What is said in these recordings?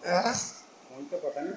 ਹੁਣ ਤਾਂ ਪਤਾ ਨਹੀਂ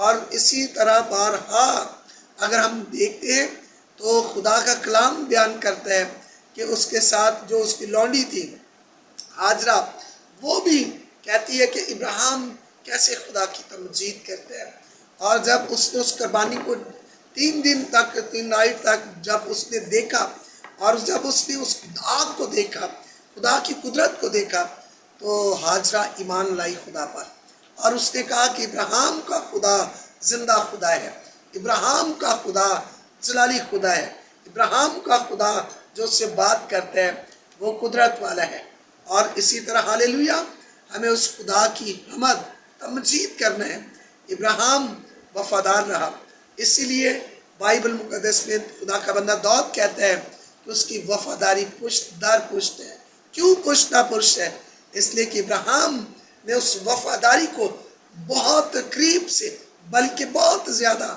اور اسی طرح بارہا اگر ہم دیکھتے ہیں تو خدا کا کلام بیان کرتا ہے کہ اس کے ساتھ جو اس کی لونڈی تھی ہاجرہ، وہ بھی کہتی ہے کہ ابراہیم کیسے خدا کی تمجید کرتے ہیں۔ اور جب اس نے اس قربانی کو 3 دن تک 3 رات تک جب اس نے دیکھا اور جب اس نے اس آگ کو دیکھا، خدا کی قدرت کو دیکھا، تو ہاجرہ ایمان لائی خدا پر، اور اس نے کہا کہ ابراہیم کا خدا زندہ خدا ہے، ابراہیم کا خدا جلالی خدا ہے، ابراہیم کا خدا جو اس سے بات کرتا ہے وہ قدرت والا ہے۔ اور اسی طرح ہاللویا ہمیں اس خدا کی حمد تمجید کرنا ہے۔ ابراہیم وفادار رہا، اسی لیے بائبل مقدس میں خدا کا بندہ داؤد کہتا ہے کہ اس کی وفاداری پشت در پشت ہے۔ کیوں پشت در پشت ہے؟ اس لیے کہ ابراہیم نے اس وفاداری کو بہت قریب سے بلکہ بہت زیادہ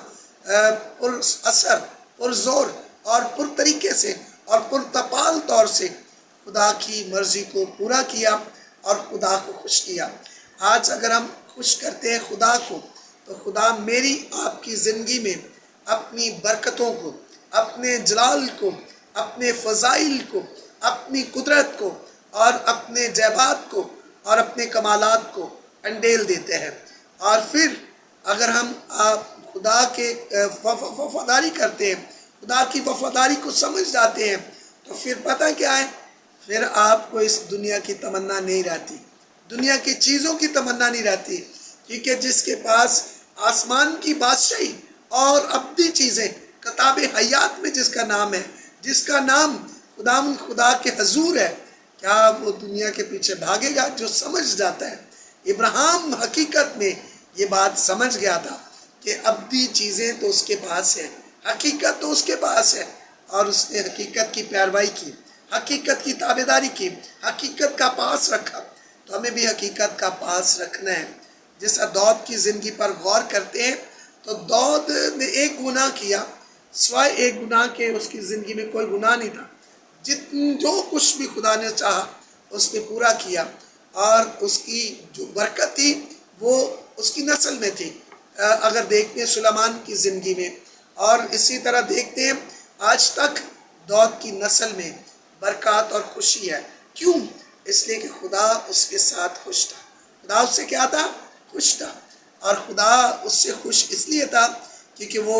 پر اثر، پر زور اور پر طریقے سے اور پر تپال طور سے خدا کی مرضی کو پورا کیا اور خدا کو خوش کیا۔ آج اگر ہم خوش کرتے ہیں خدا کو، تو خدا میری آپ کی زندگی میں اپنی برکتوں کو، اپنے جلال کو، اپنے فضائل کو، اپنی قدرت کو اور اپنے جیبات کو اور اپنے کمالات کو انڈیل دیتے ہیں۔ اور پھر اگر ہم خدا کے وفاداری کرتے ہیں، خدا کی وفاداری کو سمجھ جاتے ہیں، تو پھر پتہ کیا ہے؟ پھر آپ کو اس دنیا کی تمنا نہیں رہتی، دنیا کی چیزوں کی تمنا نہیں رہتی، کیونکہ جس کے پاس آسمان کی بادشاہی اور ابدی چیزیں کتاب حیات میں جس کا نام ہے، جس کا نام خدا کے حضور ہے، کیا وہ دنیا کے پیچھے بھاگے گا؟ جو سمجھ جاتا ہے۔ ابراہیم حقیقت میں یہ بات سمجھ گیا تھا کہ ابدی چیزیں تو اس کے پاس ہے، حقیقت تو اس کے پاس ہے، اور اس نے حقیقت کی پیروی کی، حقیقت کی تابعداری کی، حقیقت کا پاس رکھا۔ تو ہمیں بھی حقیقت کا پاس رکھنا ہے۔ جس داؤد کی زندگی پر غور کرتے ہیں تو داؤد نے ایک گناہ کیا، سوائے ایک گناہ کے اس کی زندگی میں کوئی گناہ نہیں تھا۔ جو کچھ بھی خدا نے چاہا اس نے پورا کیا، اور اس کی جو برکت تھی وہ اس کی نسل میں تھی۔ اگر دیکھتے ہیں سلیمان کی زندگی میں، اور اسی طرح دیکھتے ہیں آج تک داؤد کی نسل میں برکات اور خوشی ہے۔ کیوں؟ اس لیے کہ خدا اس کے ساتھ خوش تھا۔ خدا اس سے کیا تھا؟ خوش تھا۔ اور خدا اس سے خوش اس لیے تھا کیونکہ وہ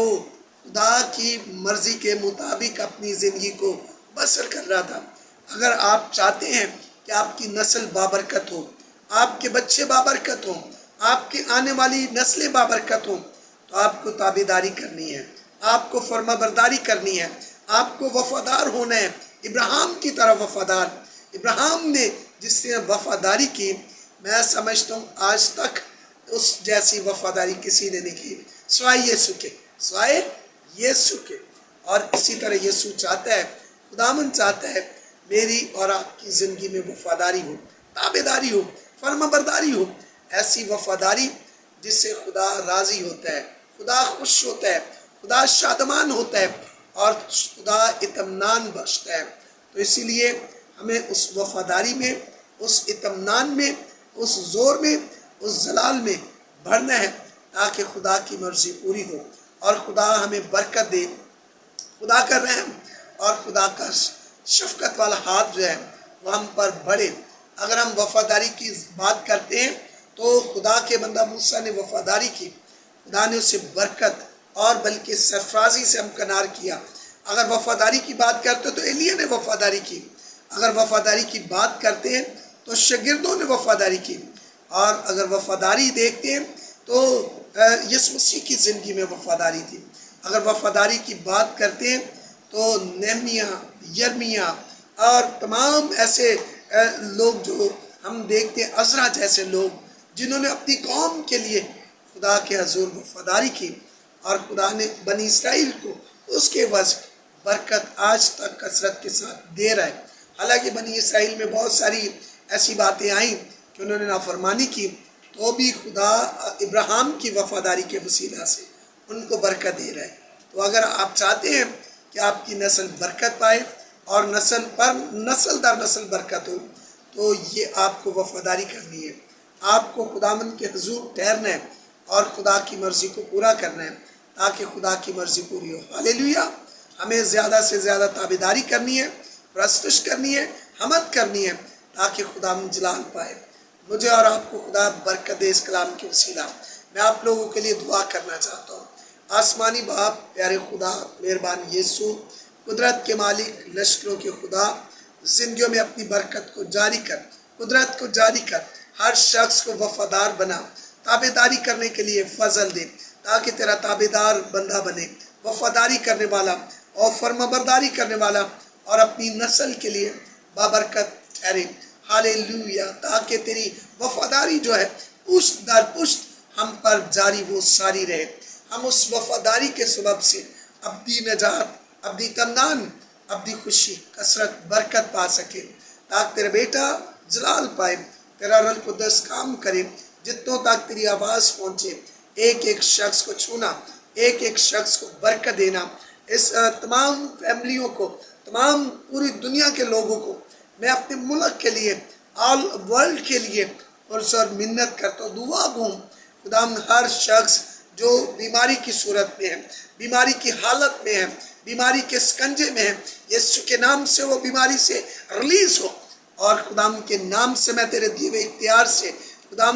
خدا کی مرضی کے مطابق اپنی زندگی کو بسر کر رہا تھا۔ اگر آپ چاہتے ہیں کہ آپ کی نسل بابرکت ہو، آپ کے بچے بابرکت ہوں، آپ کی آنے والی نسلیں بابرکت ہوں، تو آپ کو تابعداری کرنی ہے، آپ کو فرما برداری کرنی ہے، آپ کو وفادار ہونا ہے، ابراہیم کی طرح وفادار۔ ابراہیم نے جس نے وفاداری کی، میں سمجھتا ہوں آج تک اس جیسی وفاداری کسی نے نہیں کی سوائے یسوع کے، سوائے یسوع کے۔ اور اسی طرح یسوع چاہتا ہے، خداوند چاہتا ہے میری اور آپ کی زندگی میں وفاداری ہو، تابعداری ہو، فرما برداری ہو، ایسی وفاداری جس سے خدا راضی ہوتا ہے، خدا خوش ہوتا ہے، خدا شادمان ہوتا ہے اور خدا اطمینان بخشتا ہے۔ تو اسی لیے ہمیں اس وفاداری میں، اس اطمینان میں، اس زور میں، اس جلال میں بڑھنا ہے، تاکہ خدا کی مرضی پوری ہو اور خدا ہمیں برکت دے۔ خدا کا رحم اور خدا کا شفقت والا ہاتھ جو ہے وہ ہم پر بڑھے۔ اگر ہم وفاداری کی بات کرتے ہیں تو خدا کے بندہ موسیٰ نے وفاداری کی، خدا نے اسے برکت اور بلکہ سرفرازی سے ہمکنار کیا۔ اگر وفاداری کی بات کرتے تو ایلیہ نے وفاداری کی، اگر وفاداری کی بات کرتے ہیں تو شاگردوں نے وفاداری کی، اور اگر وفاداری دیکھتے ہیں تو یسوع مسیح کی زندگی میں وفاداری تھی۔ اگر وفاداری کی بات کرتے ہیں تو نہمیہ، یرمیہ اور تمام ایسے لوگ جو ہم دیکھتے ہیں، عزرا جیسے لوگ جنہوں نے اپنی قوم کے لیے خدا کے حضور وفاداری کی، اور خدا نے بنی اسرائیل کو اس کے وجہ برکت آج تک کثرت کے ساتھ دے رہا ہے۔ حالانکہ بنی اسرائیل میں بہت ساری ایسی باتیں آئیں کہ انہوں نے نافرمانی کی، تو بھی خدا ابراہیم کی وفاداری کے وسیلہ سے ان کو برکت دے رہا ہے۔ تو اگر آپ چاہتے ہیں کہ آپ کی نسل برکت پائے اور نسل پر نسل در نسل برکت ہو، تو یہ آپ کو وفاداری کرنی ہے، آپ کو خداوند کے حضور ٹھہرنا ہے، اور خدا کی مرضی کو پورا کرنا ہے تاکہ خدا کی مرضی پوری ہو۔ ہاللیلویا۔ ہمیں زیادہ سے زیادہ تابعداری کرنی ہے، پرستش کرنی ہے، حمد کرنی ہے تاکہ خدا جلال پائے۔ مجھے اور آپ کو خدا برکت دے اس کلام کے وسیلہ۔ میں آپ لوگوں کے لیے دعا کرنا چاہتا ہوں۔ آسمانی باپ، پیارے خدا، مہربان یسوع، قدرت کے مالک، لشکروں کے خدا، زندگیوں میں اپنی برکت کو جاری کر، قدرت کو جاری کر، ہر شخص کو وفادار بنا، تابعداری کرنے کے لیے فضل دے تاکہ تیرا تابعدار بندہ بنے، وفاداری کرنے والا اور فرمانبرداری کرنے والا اور اپنی نسل کے لیے بابرکت ٹھہرے۔ ہاللیلویا۔ تاکہ تیری وفاداری جو ہے پشت در پشت ہم پر جاری وہ ساری رہے، ہم اس وفاداری کے سبب سے ابدی نجات، ابدی کمنان، ابدی خوشی، کثرت، برکت پا سکے، تاکہ تیرا بیٹا جلال پائے، تیرا روح القدس کام کرے، جتنوں تک تیری آواز پہنچے، ایک ایک شخص کو چھونا، ایک ایک شخص کو برکت دینا۔ اس تمام فیملیوں کو، تمام پوری دنیا کے لوگوں کو میں اپنے ملک کے لیے، آل ورلڈ کے لیے اور منت کرتا ہوں، دعا گوں خدا ہر شخص جو بیماری کی صورت میں ہے، بیماری کی حالت میں ہے، بیماری کے سکنجے میں ہے، یسوع کے نام سے وہ بیماری سے ریلیز ہو، اور خدا کے نام سے میں تیرے دیے ہوئے اختیار سے خدا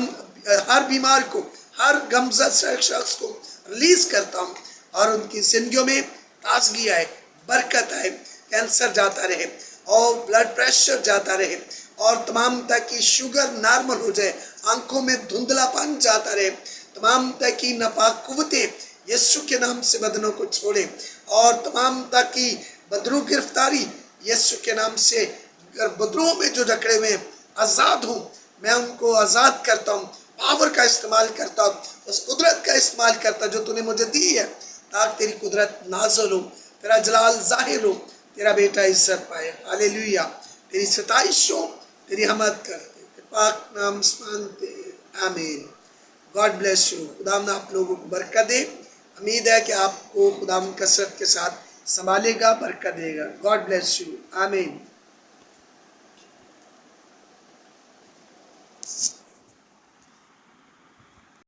ہر بیمار کو، ہر غمزدہ شخص کو ریلیز کرتا ہوں، اور ان کی زندگیوں میں تازگی آئے، برکت آئے، کینسر جاتا رہے اور بلڈ پریشر جاتا رہے، اور تمام تک کی شوگر نارمل ہو جائے، آنکھوں میں دھندلا پن جاتا رہے، تمام تک کی ناپاک قوتیں یسوع کے نام سے بدنوں کو چھوڑے، اور تمام تک کی بدرو گرفتاری یسوع کے نام سے بدروؤں میں جو جکڑے ہوئے ہیں آزاد ہوں، میں ان کو آزاد کرتا ہوں، پاور کا استعمال کرتا ہوں، اس قدرت کا استعمال کرتا جو تو نے مجھے دی ہے، تاکہ تیری قدرت نازل ہو، تیرا جلال ظاہر ہو، تیرا بیٹا عزت پائے۔ ہاللیلویا۔ تیری ستائش ہو، تیری حمد کرتے، پاک نام مانتے، آمین۔ God bless you. خدا آپ لوگوں کو برکت دے۔ امید ہے کہ آپ کو خدا کثرت کے ساتھ سنبھالے گا، برکت دے گا۔ God bless you. آمین۔